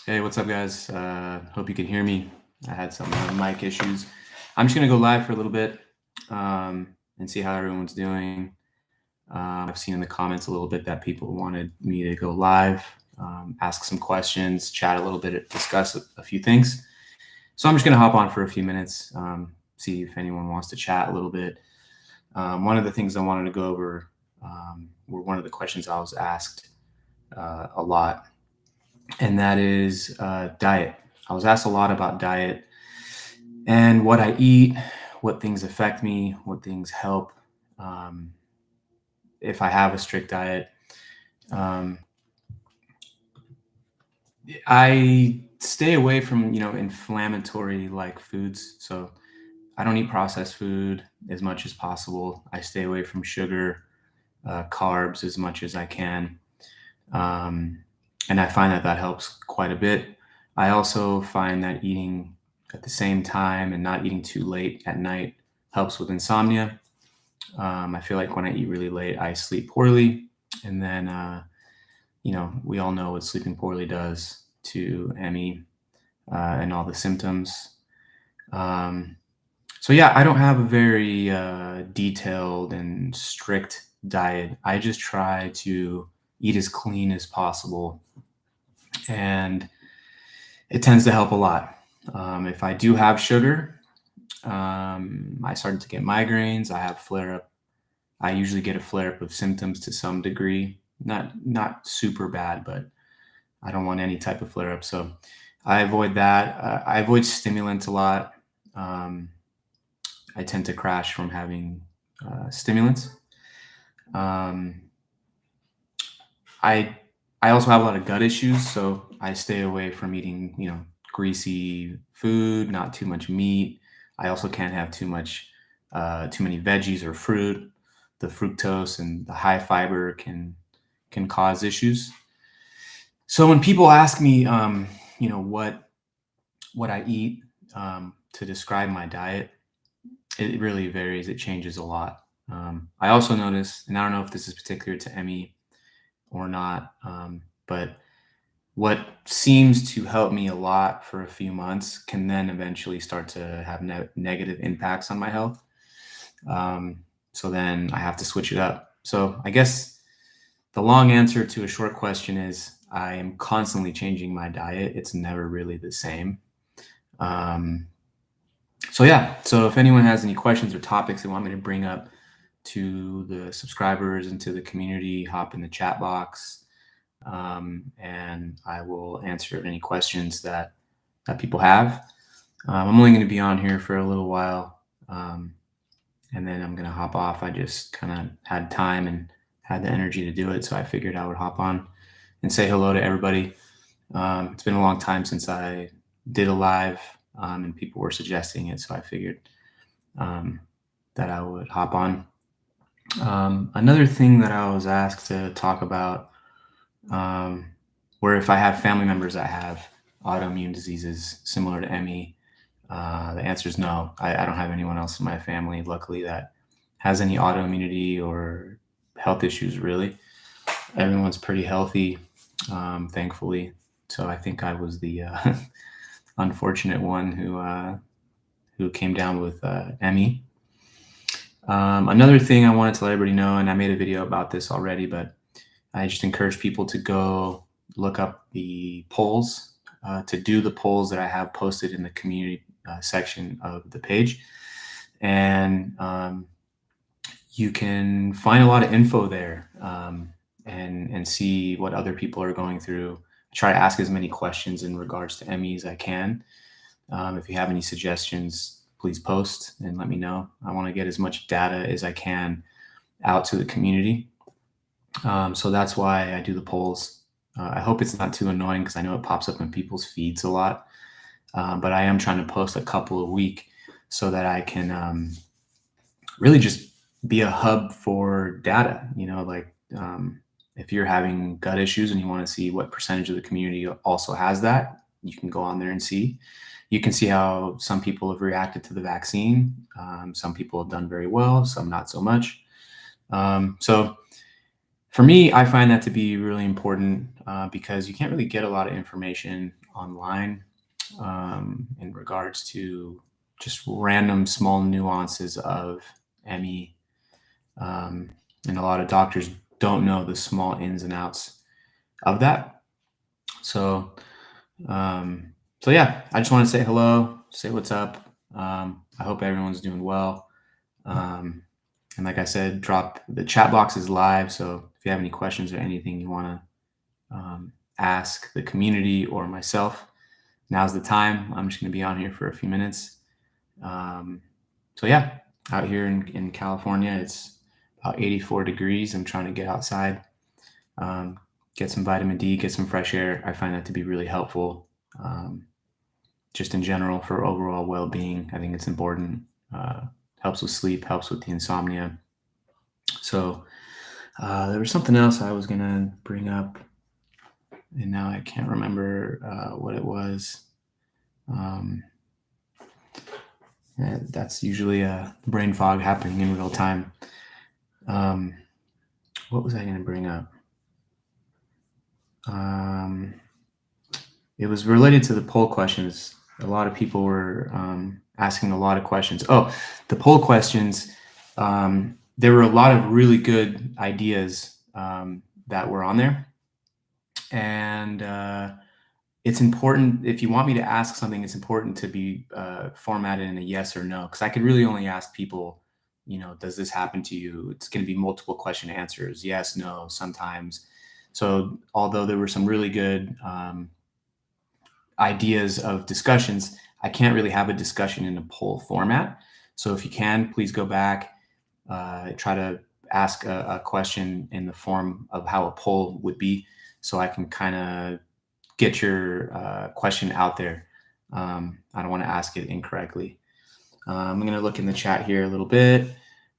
Hey, what's up, guys? Hope you can hear me. I had some mic issues. I'm just gonna go live for a little bit and see how everyone's doing. I've seen in the comments a little bit that people wanted me to go live, ask some questions, chat a little bit, discuss a few things. So I'm just gonna hop on for a few minutes, see if anyone wants to chat a little bit. One of the things I wanted to go over were one of the questions I was asked a lot, and that is diet. I was asked a lot about diet and what I eat, what things affect me, what things help, um, if I have a strict diet. Um, I stay away from inflammatory like foods, so I don't eat processed food as much as possible. I stay away from sugar, carbs as much as I can. Um, and I find that that helps quite a bit. I also find that eating at the same time and not eating too late at night helps with insomnia. I feel like when I eat really late, I sleep poorly, and then we all know what sleeping poorly does to ME and all the symptoms. Um, so yeah, I don't have a very detailed and strict diet. I just try to eat as clean as possible, and it tends to help a lot. If I do have sugar, I started to get migraines. I have flare up. I usually get a flare up of symptoms to some degree. Not super bad, but I don't want any type of flare up. So I avoid that. I avoid stimulants a lot. Um, I tend to crash from having stimulants. Um, I I also have a lot of gut issues, so I stay away from eating, greasy food, not too much meat. I also can't have too many veggies or fruit. The fructose and the high fiber can cause issues. So when people ask me, what I eat to describe my diet, it really varies. It changes a lot. I also notice, and I don't know if this is particular to ME or not, but what seems to help me a lot for a few months can then eventually start to have negative impacts on my health. Um, so then I have to switch it up. So I guess the long answer to a short question is I am constantly changing my diet. It's never really the same. Um, so yeah, so if anyone has any questions or topics they want me to bring up to the subscribers and to the community, hop in the chat box, and I will answer any questions that people have. I'm only going to be on here for a little while, and then I'm going to hop off. I just kind of had time and had the energy to do it, so I figured I would hop on and say hello to everybody. It's been a long time since I did a live, and people were suggesting it, so I figured um, that I would hop on. Another thing that I was asked to talk about, um, where if I have family members that have autoimmune diseases similar to ME, the answer is no. I don't have anyone else in my family, luckily, that has any autoimmunity or health issues, really. Everyone's pretty healthy, thankfully. So I think I was the unfortunate one who came down with ME. Another thing I wanted to let everybody know, and I made a video about this already, but I just encourage people to go look up the polls, to do the polls that I have posted in the community section of the page. And you can find a lot of info there, and see what other people are going through. I try to ask as many questions in regards to ME as I can. If you have any suggestions, please post and let me know. I want to get as much data as I can out to the community. So that's why I do the polls. I hope it's not too annoying because I know it pops up in people's feeds a lot. But I am trying to post a couple a week so that I can really just be a hub for data. If you're having gut issues and you want to see what percentage of the community also has that, you can go on there and see. You can see how some people have reacted to the vaccine. Some people have done very well, some not so much. So for me, I find that to be really important because you can't really get a lot of information online in regards to just random small nuances of ME. Um, and a lot of doctors don't know the small ins and outs of that. So, um, so yeah, I just want to say hello, say what's up. I hope everyone's doing well. Um, and like I said, drop the chat box is live. So if you have any questions or anything you want to ask the community or myself, now's the time. I'm just going to be on here for a few minutes. So yeah, out here in California, it's about 84 degrees. I'm trying to get outside, get some vitamin D, get some fresh air. I find that to be really helpful. Just in general for overall well-being, I think it's important. Helps with sleep, helps with the insomnia. So there was something else I was gonna bring up, and now I can't remember what it was. That's usually a brain fog happening in real time. What was I going to bring up? It was related to the poll questions. A lot of people were asking a lot of questions. Oh, the poll questions. There were a lot of really good ideas that were on there. And it's important, if you want me to ask something, it's important to be formatted in a yes or no, because I could really only ask people, does this happen to you? It's going to be multiple question answers, yes, no, sometimes. So although there were some really good ideas of discussions, I can't really have a discussion in a poll format. So if you can, please go back, try to ask a question in the form of how a poll would be, so I can kind of get your question out there. I don't want to ask it incorrectly. I'm going to look in the chat here a little bit.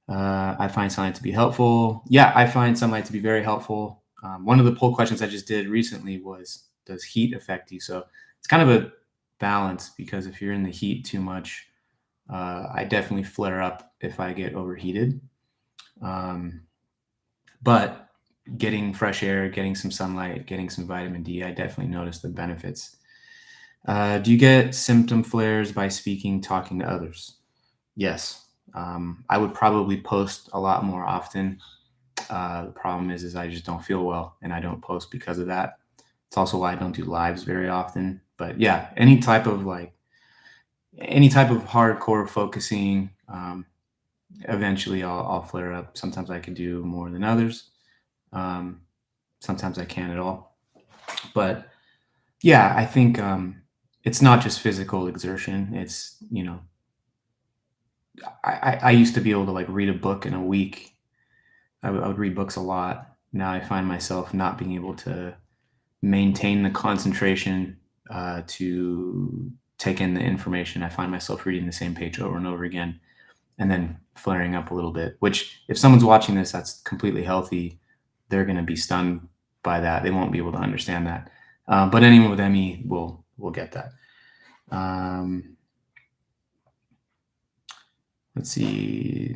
I find sunlight to be helpful. Yeah, I find sunlight to be very helpful. One of the poll questions I just did recently was, does heat affect you? So it's kind of a balance, because if you're in the heat too much, I definitely flare up if I get overheated. But getting fresh air, getting some sunlight, getting some vitamin D, I definitely notice the benefits. Do you get symptom flares by speaking, talking to others? Yes. I would probably post a lot more often. The problem is I just don't feel well, and I don't post because of that. It's also why I don't do lives very often. But yeah, any type of hardcore focusing, eventually I'll flare up. Sometimes I can do more than others. Sometimes I can't at all. But yeah, I think it's not just physical exertion. It's, I used to be able to read a book in a week. I would read books a lot. Now I find myself not being able to maintain the concentration to take in the information. I find myself reading the same page over and over again, and then flaring up a little bit, which if someone's watching this that's completely healthy, they're going to be stunned by that. They won't be able to understand that. But anyone with ME will get that. Let's see.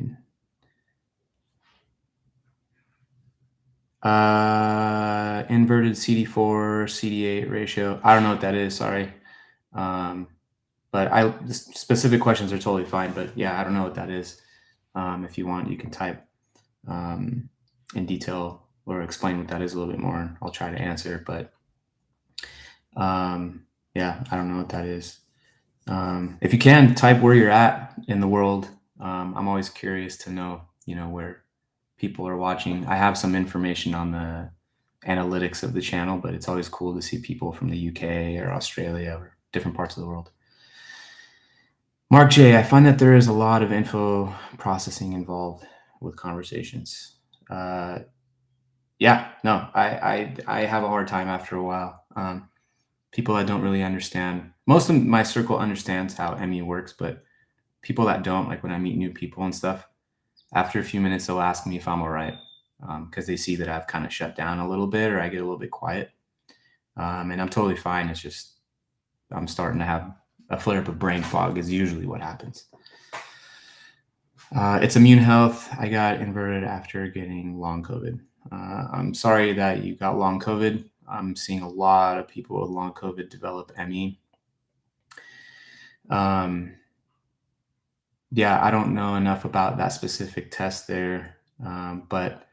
Inverted CD4, CD8 ratio. I don't know what that is. Sorry. But the specific questions are totally fine. But yeah, I don't know what that is. If you want, you can type in detail or explain what that is a little bit more, and I'll try to answer. But yeah, I don't know what that is. If you can, type where you're at in the world. I'm always curious to know, where people are watching. I have some information on the analytics of the channel, but it's always cool to see people from the UK or Australia or different parts of the world. Mark J, I find that there is a lot of info processing involved with conversations. Yeah, no, I have a hard time after a while. People that don't really understand. Most of my circle understands how ME works, but people that don't, like when I meet new people and stuff, after a few minutes, they'll ask me if I'm all right, because they see that I've kind of shut down a little bit, or I get a little bit quiet. And I'm totally fine. It's just I'm starting to have a flare up of brain fog is usually what happens. It's immune health. I got inverted after getting long COVID. I'm sorry that you got long COVID. I'm seeing a lot of people with long COVID develop ME. Um, yeah, I don't know enough about that specific test there, but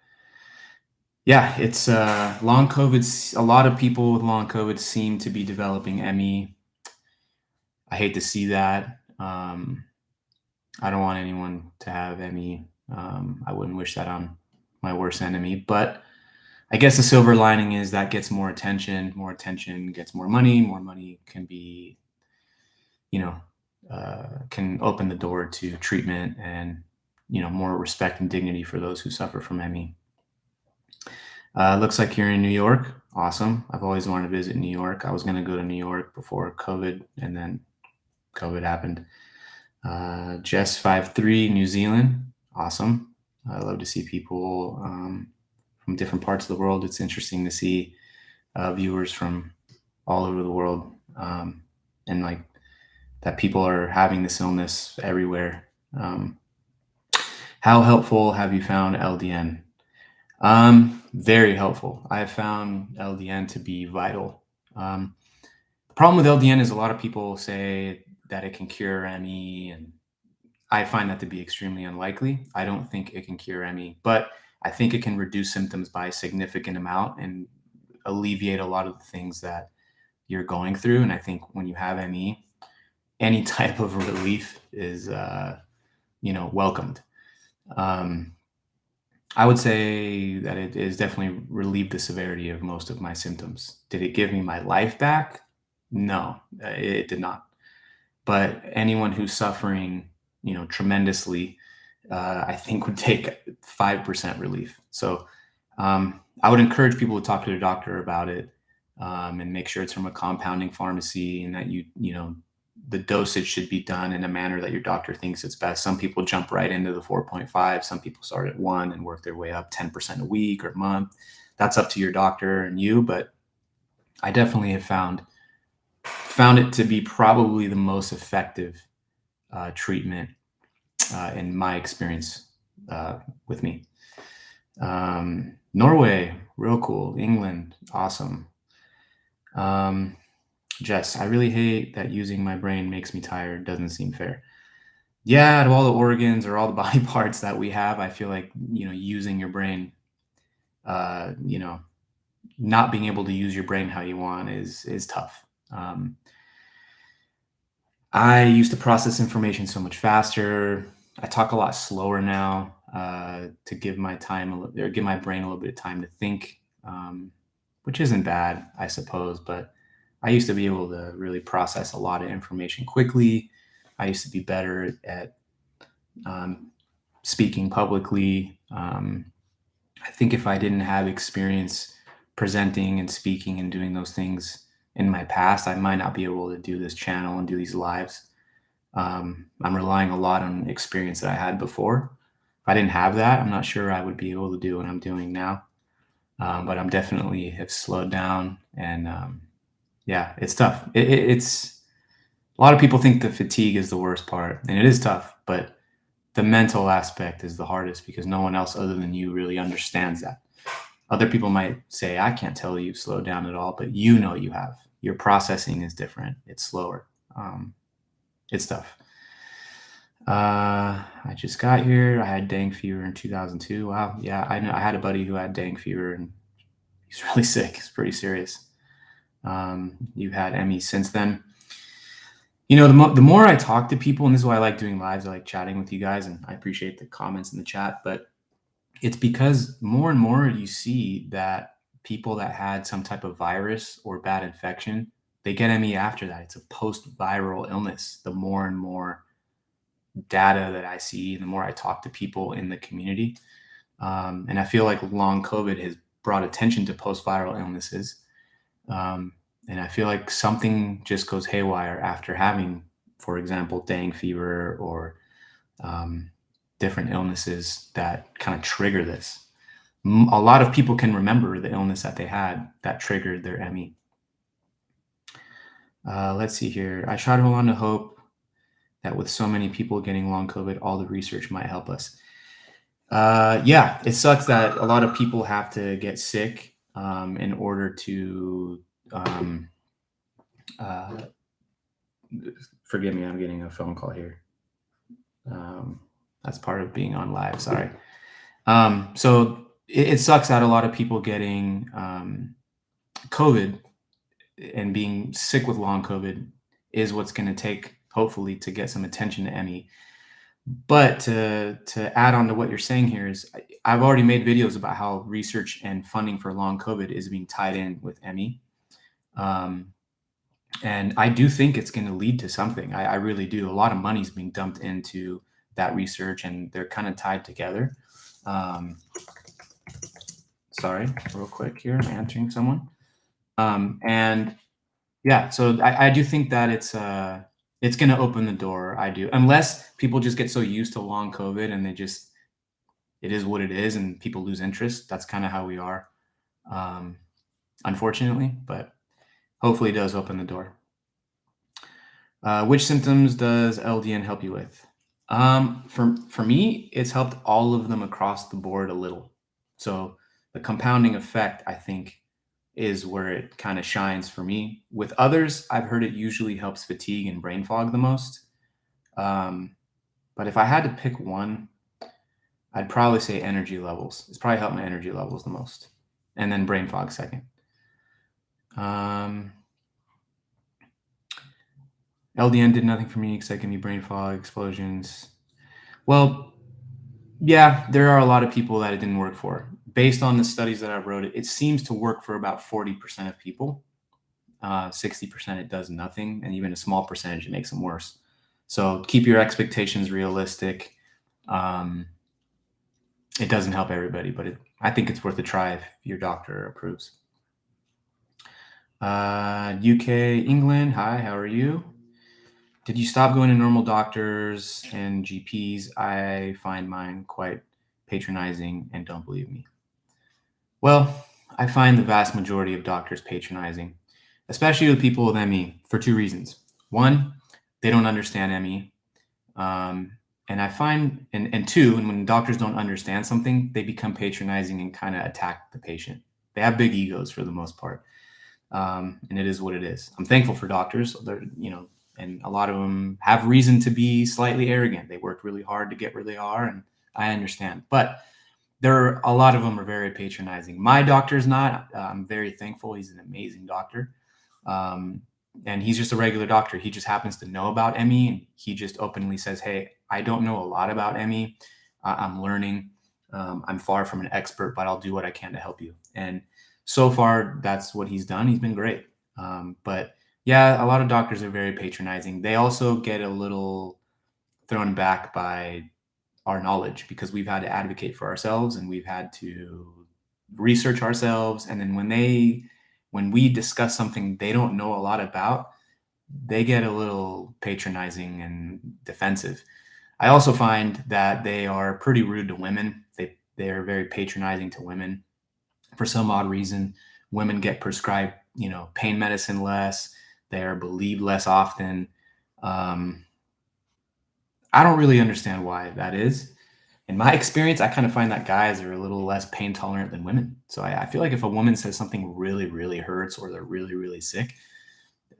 yeah, it's long COVID. A lot of people with long COVID seem to be developing ME. I hate to see that. I don't want anyone to have ME. I wouldn't wish that on my worst enemy. But I guess the silver lining is that gets more attention. More attention gets more money. More money can be, you know, can open the door to treatment and, more respect and dignity for those who suffer from ME. Looks like you're in New York. Awesome. I've always wanted to visit New York. I was going to go to New York before COVID, and then COVID happened. Jess53, New Zealand. Awesome. I love to see people from different parts of the world. It's interesting to see viewers from all over the world, and like that people are having this illness everywhere. How helpful have you found LDN? Very helpful. I have found LDN to be vital. The problem with LDN is a lot of people say that it can cure ME, and I find that to be extremely unlikely. I don't think it can cure ME, but I think it can reduce symptoms by a significant amount and alleviate a lot of the things that you're going through. And I think when you have ME, any type of relief is, welcomed. I would say that it is definitely relieved the severity of most of my symptoms. Did it give me my life back? No, it did not. But anyone who's suffering, tremendously, I think would take 5% relief. So I would encourage people to talk to their doctor about it, and make sure it's from a compounding pharmacy, and that the dosage should be done in a manner that your doctor thinks it's best. Some people jump right into the 4.5. Some people start at 1 and work their way up 10% a week or month. That's up to your doctor and you, but I definitely have found it to be probably the most effective treatment in my experience with me. Norway, real cool. England, awesome. Jess, I really hate that using my brain makes me tired. Doesn't seem fair. Yeah, out of all the organs or all the body parts that we have, I feel like, using your brain, uh, you know, not being able to use your brain how you want is tough. I used to process information so much faster. I talk a lot slower now, to give my give my brain a little bit of time to think, which isn't bad, I suppose. But I used to be able to really process a lot of information quickly. I used to be better at speaking publicly. I think if I didn't have experience presenting and speaking and doing those things in my past, I might not be able to do this channel and do these lives. I'm relying a lot on experience that I had before. If I didn't have that, I'm not sure I would be able to do what I'm doing now. But I'm definitely have slowed down, and yeah, it's tough. It's a lot of people think the fatigue is the worst part, and it is tough, but the mental aspect is the hardest because no one else other than you really understands that. Other people might say, I can't tell you've slowed down at all, but you have. Your processing is different. It's slower. It's tough. I just got here. I had dengue fever in 2002. Wow. Yeah, I know. I had a buddy who had dengue fever, and he's really sick. It's pretty serious. You've had ME since then. The more I talk to people, and this is why I like doing lives, I like chatting with you guys, and I appreciate the comments in the chat, but it's because more and more you see that people that had some type of virus or bad infection, they get ME after that. It's a post-viral illness. The more and more data that I see, the more I talk to people in the community. And I feel like long COVID has brought attention to post-viral illnesses. And I feel like something just goes haywire after having, for example, dengue fever or different illnesses that kind of trigger this. A lot of people can remember the illness that they had that triggered their ME. Let's see here. I try to hold on to hope that with so many people getting long COVID, all the research might help us. Yeah, it sucks that a lot of people have to get sick in order to uh, forgive me, I'm getting a phone call here. Um, that's part of being on live. Sorry. So it sucks that a lot of people getting COVID and being sick with long COVID is what's going to take, hopefully, to get some attention to Emmy. But to add on to what you're saying here is I've already made videos about how research and funding for long COVID is being tied in with Emmy. Um, and I do think it's going to lead to something. I really do. A lot of money is being dumped into that research, and they're kind of tied together. Um, sorry, real quick here, I'm answering someone. And yeah, so I do think that it's going to open the door. I do, unless people just get so used to long COVID and it is what it is, and people lose interest. That's kind of how we are, um, unfortunately. But hopefully, it does open the door. Which symptoms does LDN help you with? For me, it's helped all of them across the board a little. So the compounding effect, I think, is where it kind of shines for me. With others, I've heard it usually helps fatigue and brain fog the most. Um, but if I had to pick one, I'd probably say energy levels. It's probably helped my energy levels the most, and then brain fog second. LDN did nothing for me except give me brain fog, explosions. Well, yeah, there are a lot of people that it didn't work for. Based on the studies that I've wrote, it seems to work for about 40% of people. 60% it does nothing, and even a small percentage it makes them worse. So keep your expectations realistic. It doesn't help everybody, but I think it's worth a try if your doctor approves. UK, England. Hi, how are you? Did you stop going to normal doctors and GPs? I find mine quite patronizing and don't believe me. Well, I find the vast majority of doctors patronizing, especially with people with ME, for two reasons. One, they don't understand ME. And I find, and two, and when doctors don't understand something, they become patronizing and kind of attack the patient. They have big egos for the most part. And it is what it is. I'm thankful for doctors. They're, and a lot of them have reason to be slightly arrogant. They worked really hard to get where they are, and I understand. But a lot of them are very patronizing. My doctor's not. I'm very thankful. He's an amazing doctor. And he's just a regular doctor. He just happens to know about ME, and he just openly says, "Hey, I don't know a lot about ME. I'm learning. I'm far from an expert, but I'll do what I can to help you." And so far, that's what he's done. He's been great. But yeah, a lot of doctors are very patronizing. They also get a little thrown back by our knowledge because we've had to advocate for ourselves and we've had to research ourselves. And then when we discuss something they don't know a lot about, they get a little patronizing and defensive. I also find that they are pretty rude to women. They are very patronizing to women. For some odd reason, women get prescribed, pain medicine less. They are believed less often. I don't really understand why that is. In my experience, I kind of find that guys are a little less pain tolerant than women. So I feel like if a woman says something really, really hurts or they're really, really sick,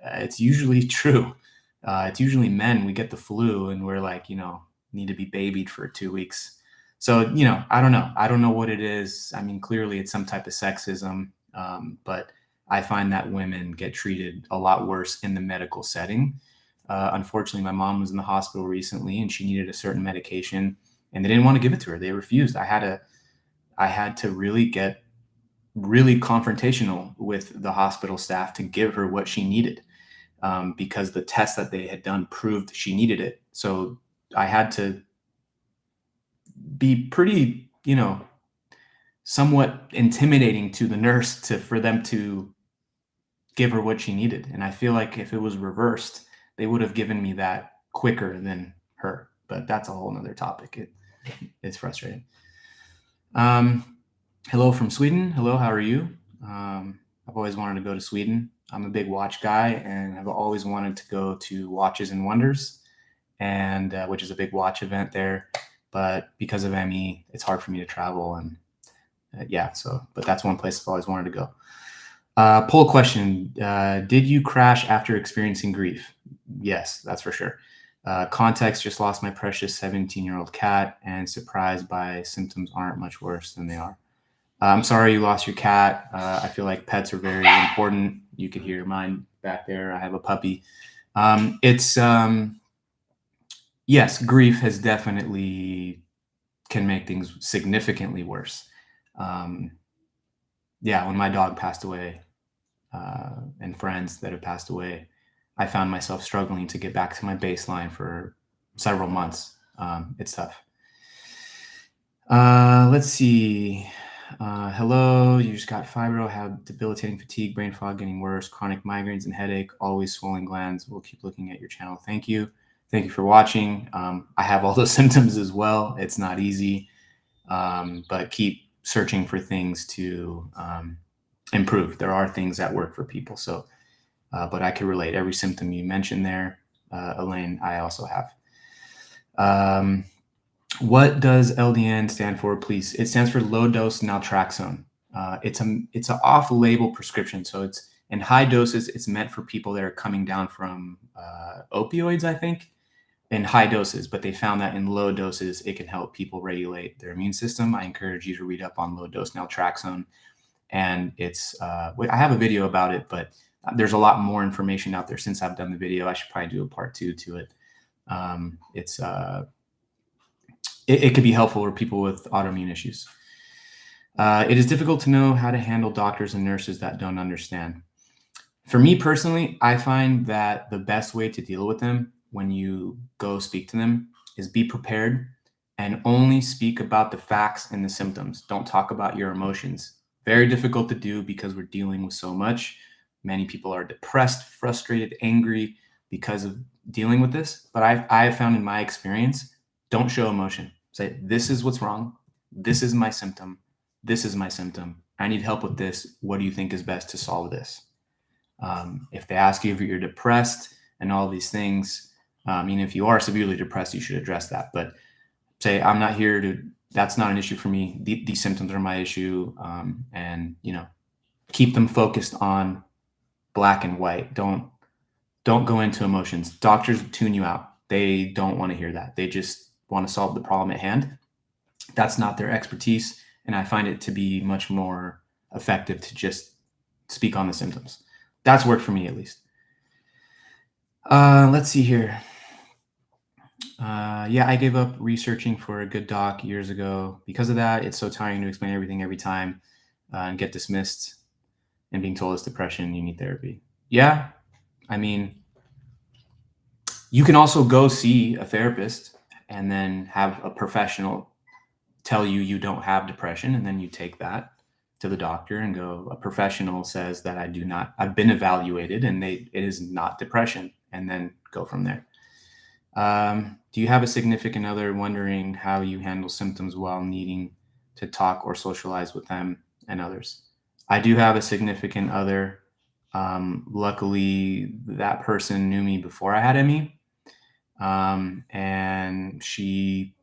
it's usually true. It's usually men. We get the flu and we're like, need to be babied for 2 weeks. So, I don't know. I don't know what it is. I mean, clearly it's some type of sexism, but I find that women get treated a lot worse in the medical setting. Unfortunately, my mom was in the hospital recently and she needed a certain medication and they didn't want to give it to her. They refused. I had to really get really confrontational with the hospital staff to give her what she needed, because the test that they had done proved she needed it. So I had to be pretty, somewhat intimidating to the nurse for them to give her what she needed. And I feel like if it was reversed, they would have given me that quicker than her. But that's a whole nother topic. It's frustrating. Hello from Sweden. Hello, how are you? I've always wanted to go to Sweden. I'm a big watch guy, and I've always wanted to go to Watches and Wonders, and which is a big watch event there. But because of ME, it's hard for me to travel, and yeah, so, but that's one place I've always wanted to go. Poll question. Did you crash after experiencing grief? Yes, that's for sure. Context, just lost my precious 17-year-old cat and surprised by symptoms aren't much worse than they are. I'm sorry you lost your cat. I feel like pets are very important. You could hear mine back there. I have a puppy. It's yes, grief has definitely can make things significantly worse. Um, yeah, when my dog passed away, and friends that have passed away, I found myself struggling to get back to my baseline for several months. It's tough. Let's see. Hello, you just got fibro, have debilitating fatigue, brain fog getting worse, chronic migraines and headache, always swollen glands. We'll keep looking at your channel. Thank you. Thank you for watching. I have all those symptoms as well. It's not easy, but keep searching for things to improve. There are things that work for people. So, but I can relate every symptom you mentioned there, Elaine, I also have. What does LDN stand for, please? It stands for low dose naltrexone. It's an off-label prescription, so it's in high doses. It's meant for people that are coming down from opioids, I think, in high doses. But they found that in low doses, it can help people regulate their immune system. I encourage you to read up on low dose naltrexone, and it's I have a video about it, but there's a lot more information out there since I've done the video. I should probably do a part 2 to it. It could be helpful for people with autoimmune issues. It is difficult to know how to handle doctors and nurses that don't understand. For me personally, I find that the best way to deal with them when you go speak to them is be prepared and only speak about the facts and the symptoms. Don't talk about your emotions. Very difficult to do because we're dealing with so much. Many people are depressed, frustrated, angry because of dealing with this. But I have found in my experience, don't show emotion. Say, this is what's wrong. This is my symptom. This is my symptom. I need help with this. What do you think is best to solve this? If they ask you if you're depressed and all these things, if you are severely depressed, you should address that. But say, I'm not here to, that's not an issue for me. These symptoms are my issue. And, keep them focused on black and white. Don't go into emotions. Doctors tune you out. They don't want to hear that. They just want to solve the problem at hand. That's not their expertise. And I find it to be much more effective to just speak on the symptoms. That's worked for me, at least. Let's see here. Yeah, I gave up researching for a good doc years ago. Because of that, it's so tiring to explain everything every time and get dismissed and being told it's depression, you need therapy. Yeah, you can also go see a therapist and then have a professional tell you you don't have depression, and then you take that to the doctor and go, a professional says that I've been evaluated and it is not depression, and then go from there. Do you have a significant other wondering how you handle symptoms while needing to talk or socialize with them and others? I do have a significant other. Luckily, that person knew me before I had ME, and she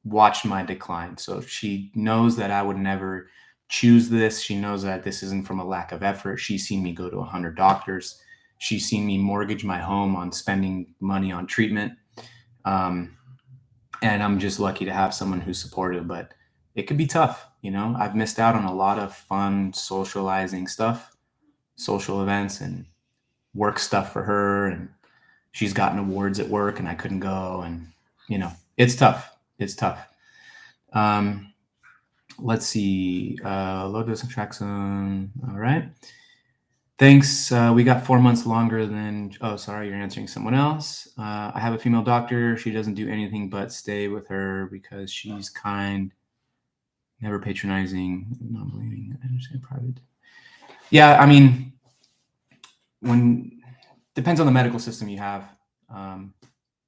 watched my decline. So she knows that I would never choose this. She knows that this isn't from a lack of effort. She's seen me go to 100 doctors. She's seen me mortgage my home on spending money on treatment. And I'm just lucky to have someone who's supportive, but it could be tough. I've missed out on a lot of fun socializing stuff, social events and work stuff for her. And she's gotten awards at work and I couldn't go. And, it's tough. It's tough. Let's see. Low dose naltrexone. All right. Thanks. We got 4 months longer than, oh, sorry, you're answering someone else. I have a female doctor. She doesn't do anything but stay with her because she's kind, never patronizing, not believing, I understand private. Yeah, depends on the medical system you have.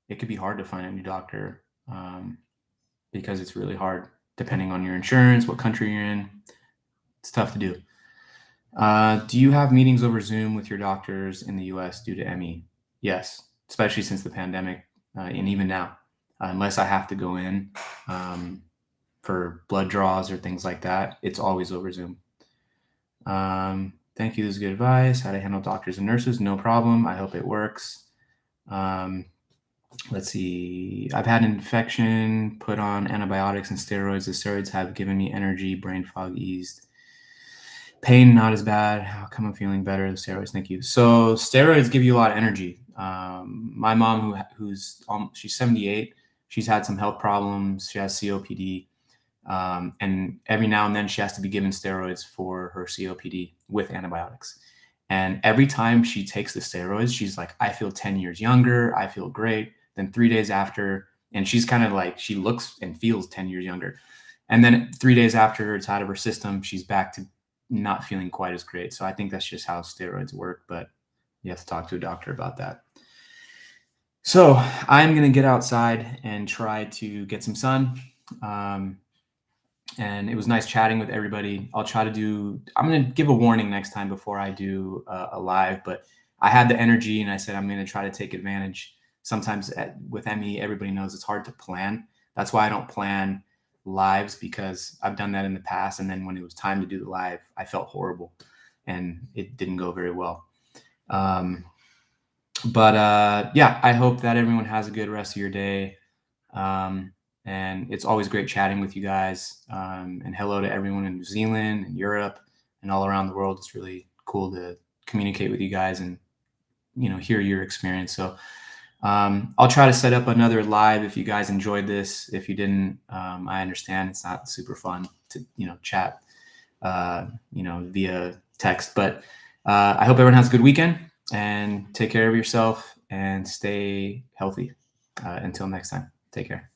It could be hard to find a new doctor because it's really hard depending on your insurance, what country you're in. It's tough to do. Do you have meetings over Zoom with your doctors in the US due to ME? Yes, especially since the pandemic and even now, unless I have to go in for blood draws or things like that, it's always over Zoom. Thank you. This is good advice. How to handle doctors and nurses. No problem. I hope it works. Um, let's see. I've had an infection, put on antibiotics and steroids. The steroids have given me energy, brain fog eased. Pain not as bad. How come I'm feeling better? The steroids. Thank you. So steroids give you a lot of energy. My mom, who's she's 78, she's had some health problems. She has COPD. And every now and then she has to be given steroids for her COPD with antibiotics. And every time she takes the steroids, she's like, I feel 10 years younger. I feel great. Then 3 days after, and she's kind of like, she looks and feels 10 years younger. And then 3 days after it's out of her system, she's back to not feeling quite as great. So I think that's just how steroids work, but you have to talk to a doctor about that. So I'm going to get outside and try to get some sun. And it was nice chatting with everybody. I'm going to give a warning next time before I do a live, but I had the energy and I said, I'm going to try to take advantage. Sometimes with ME, everybody knows it's hard to plan. That's why I don't plan lives, because I've done that in the past. And then when it was time to do the live, I felt horrible and it didn't go very well. Yeah, I hope that everyone has a good rest of your day. And it's always great chatting with you guys. And hello to everyone in New Zealand and Europe and all around the world. It's really cool to communicate with you guys and, hear your experience. So I'll try to set up another live if you guys enjoyed this. If you didn't, I understand it's not super fun to, chat, via text. But I hope everyone has a good weekend and take care of yourself and stay healthy. Until next time, take care.